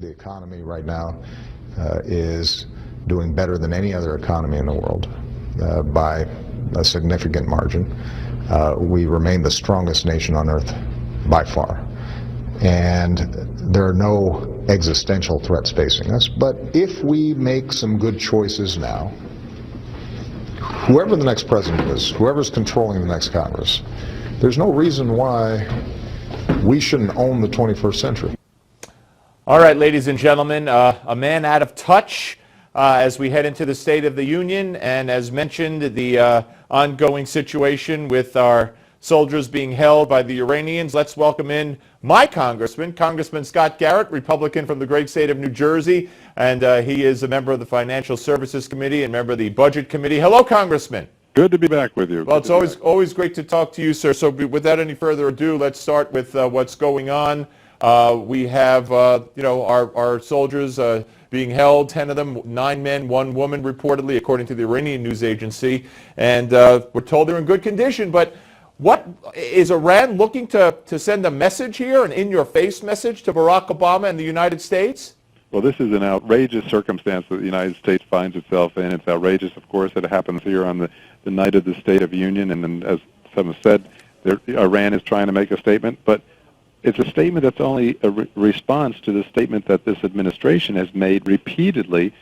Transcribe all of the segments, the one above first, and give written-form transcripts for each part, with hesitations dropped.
The economy right now is doing better than any other economy in the world by a significant margin. We remain the strongest nation on earth by far. And there are no existential threats facing us. But if we make some good choices now, whoever the next president is, whoever's controlling the next Congress, there's no reason why we shouldn't own the 21st century. All right, ladies and gentlemen, a man out of touch as we head into the State of the Union, and as mentioned, the ongoing situation with our soldiers being held by the Iranians. Let's welcome in my congressman, Congressman Scott Garrett, Republican from the great state of New Jersey, and he is a member of the Financial Services Committee and member of the Budget Committee. Hello, Congressman. Good to be back with you. Well, it's always great to talk to you, sir. So without any further ado, let's start with what's going on. We have, our soldiers being held, 10 of them, 9 men, 1 woman, reportedly, according to the Iranian news agency. And we're told they're in good condition. But what is Iran looking to send a message here, an in-your-face message to Barack Obama and the United States? Well, this is an outrageous circumstance that the United States finds itself in. It's outrageous, of course, that it happens here on the night of the State of Union. And then, as some have said, Iran is trying to make a statement. But it's a statement that's only a response to the statement that this administration has made repeatedly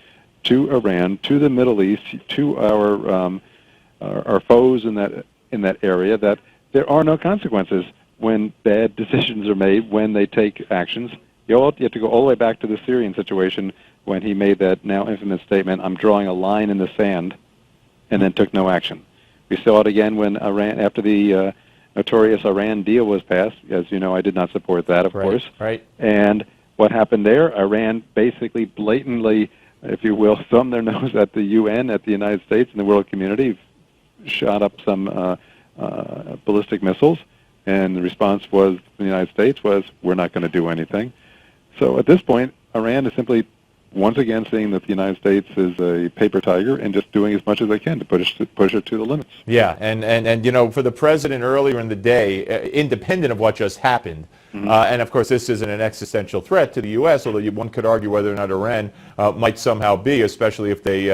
to Iran, to the Middle East, to our foes in that area, that there are no consequences when bad decisions are made, when they take actions. You have to go all the way back to the Syrian situation when he made that now infamous statement, "I'm drawing a line in the sand," and then took no action. We saw it again when Iran, after the notorious Iran deal was passed. As you know, I did not support that, of course. Right. And what happened there? Iran basically blatantly, if you will, thumbed their nose at the UN, at the United States, and the world community, shot up some ballistic missiles, and the response was, from the United States, was, we're not going to do anything. So at this point, Iran is simply, once again, seeing that the United States is a paper tiger and just doing as much as they can to push it to the limits. Yeah, and for the president earlier in the day, independent of what just happened, and of course this isn't an existential threat to the U.S., although one could argue whether or not Iran might somehow be, especially if they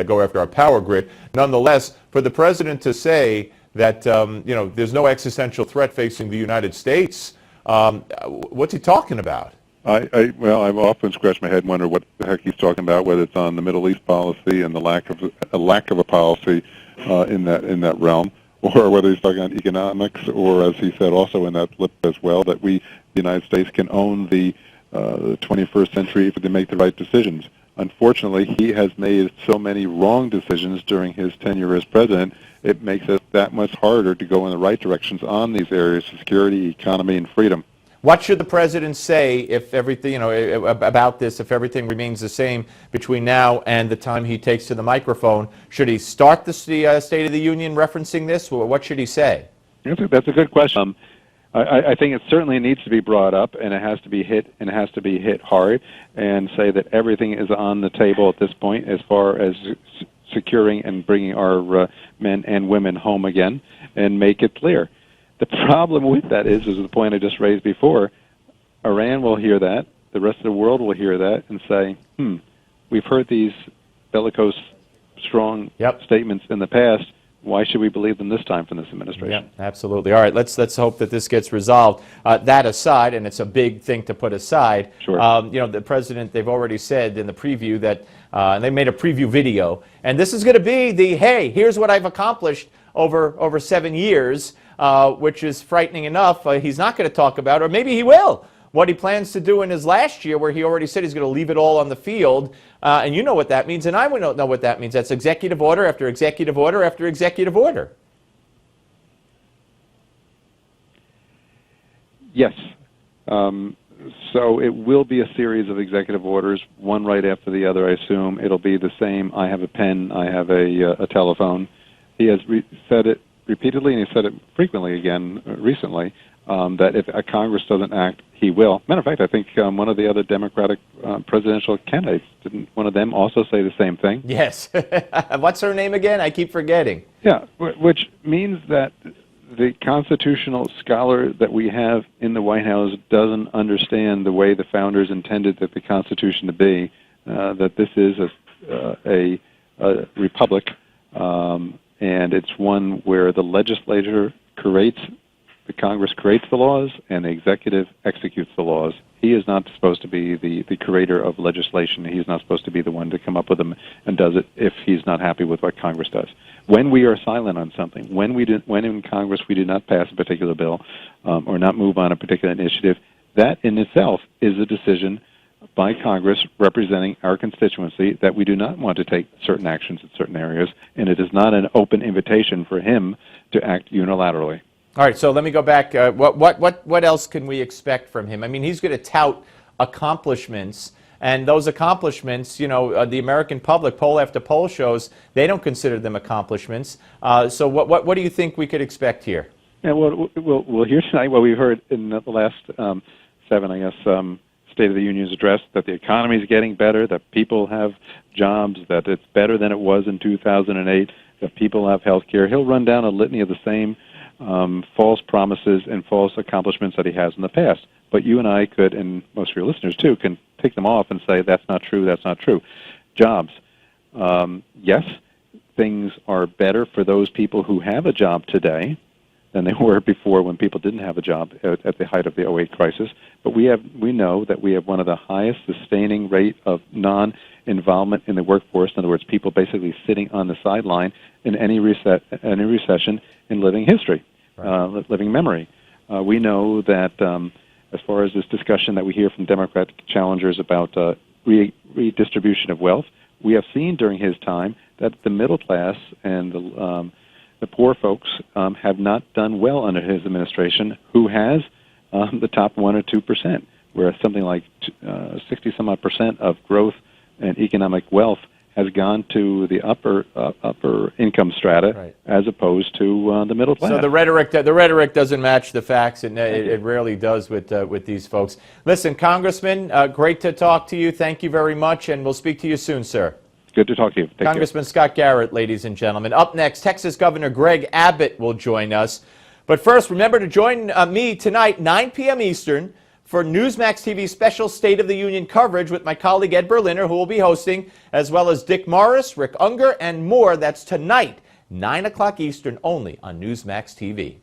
go after our power grid. Nonetheless, for the president to say that there's no existential threat facing the United States, what's he talking about? I've often scratched my head and wonder what the heck he's talking about, whether it's on the Middle East policy and the lack of a policy in that realm, or whether he's talking on economics, or as he said also in that clip as well, that the United States can own the 21st century if they make the right decisions. Unfortunately, he has made so many wrong decisions during his tenure as president, it makes it that much harder to go in the right directions on these areas of security, economy, and freedom. What should the president say if everything, about this, if everything remains the same between now and the time he takes to the microphone? Should he start the State of the Union referencing this? What should he say? That's a good question. I think it certainly needs to be brought up, and it has to be hit, and it has to be hit hard, and say that everything is on the table at this point as far as securing and bringing our men and women home again, and make it clear. The problem with that is the point I just raised before, Iran will hear that, the rest of the world will hear that and say, we've heard these bellicose, strong statements in the past. Why should we believe them this time from this administration? Yeah, absolutely. All right, let's hope that this gets resolved. That aside, and it's a big thing to put aside, sure. The president, they've already said in the preview that, and they made a preview video, and this is going to be the, hey, here's what I've accomplished over 7 years, which is frightening enough. He's not going to talk about, or maybe he will, what he plans to do in his last year, where he already said he's going to leave it all on the field. And you know what that means, and I don't know what that means. That's executive order after executive order after executive order. Yes. So it will be a series of executive orders, one right after the other, I assume. It'll be the same, I have a pen, I have a telephone. He has said it repeatedly, and he said it frequently again recently, that if a Congress doesn't act, he will. Matter of fact, I think one of the other Democratic presidential candidates, didn't one of them also say the same thing? Yes. What's her name again? I keep forgetting. Yeah, which means that the constitutional scholar that we have in the White House doesn't understand the way the founders intended that the Constitution to be, that this is a republic, and it's one where the legislature creates, the Congress creates the laws, and the executive executes the laws. He is not supposed to be the creator of legislation. He's not supposed to be the one to come up with them and does it if he's not happy with what Congress does. When we are silent on something, when in Congress we do not pass a particular bill or not move on a particular initiative, that in itself is a decision by Congress representing our constituency that we do not want to take certain actions in certain areas, and it is not an open invitation for him to act unilaterally. All right, so let me go back. What else can we expect from him? I mean, he's going to tout accomplishments, and those accomplishments, you know, the American public, poll after poll shows, they don't consider them accomplishments. So what do you think we could expect here? Yeah, we'll hear tonight what we've heard in the last 7, I guess, State of the Union's address, that the economy is getting better, that people have jobs, that it's better than it was in 2008, that people have health care. He'll run down a litany of the same false promises and false accomplishments that he has in the past. But you and I could, and most of your listeners too, can take them off and say, that's not true, that's not true. Jobs. Yes, things are better for those people who have a job today than they were before when people didn't have a job at the height of the '08 crisis. But we know that we have one of the highest sustaining rate of non-involvement in the workforce. In other words, people basically sitting on the sideline in any recession in living history, right. Living memory. We know that as far as this discussion that we hear from Democratic challengers about redistribution of wealth, we have seen during his time that the middle class and the poor folks have not done well under his administration, who has the top 1 or 2%, where something like 60-some-odd% of growth and economic wealth has gone to the upper income strata, right, as opposed to the middle class. So the rhetoric doesn't match the facts, and it rarely does with these folks. Listen, Congressman, great to talk to you. Thank you very much, and we'll speak to you soon, sir. Good to talk to you. Take Congressman Scott Garrett, ladies and gentlemen. Up next, Texas Governor Greg Abbott will join us. But first, remember to join me tonight, 9 p.m. Eastern, for Newsmax TV's special State of the Union coverage with my colleague Ed Berliner, who will be hosting, as well as Dick Morris, Rick Unger, and more. That's tonight, 9 o'clock Eastern, only on Newsmax TV.